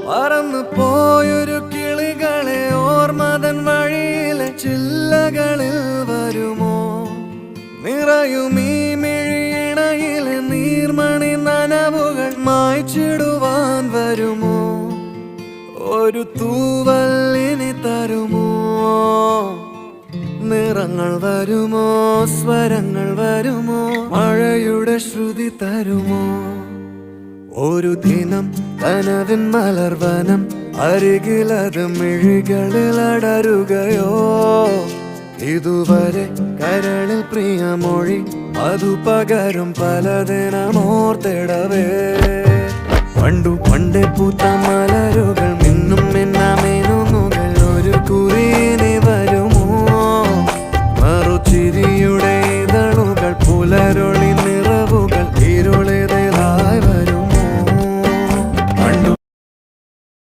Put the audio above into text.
പറന്നു പോയൊരു കിളികളെ ഓർമ്മതൻ വഴിയിലെ ചില്ലകളിൽ വരുമോ? നിറയും ഈ മിഴിയിണയിലെ നീർമണി നനവുകൾ മായ്ച്ചിടുവാൻ വരുമോ? ഒരു തൂവല്ലിനി തരുമോ? നിറങ്ങൾ വരുമോ? സ്വരങ്ങൾ വരുമോ? മഴയുടെ ശ്രുതി തരുമോ? ഒരു ദിനം കനവിൻ മലർവനം അരികിലത് മിഴികളിൽ അടരുകയോ? ഇതുവരെ കരളിൽ പ്രിയമൊഴി അതു പകരും പലതിനമോർത്തിടവേ. പണ്ടു പണ്ടേ പൂത്ത മല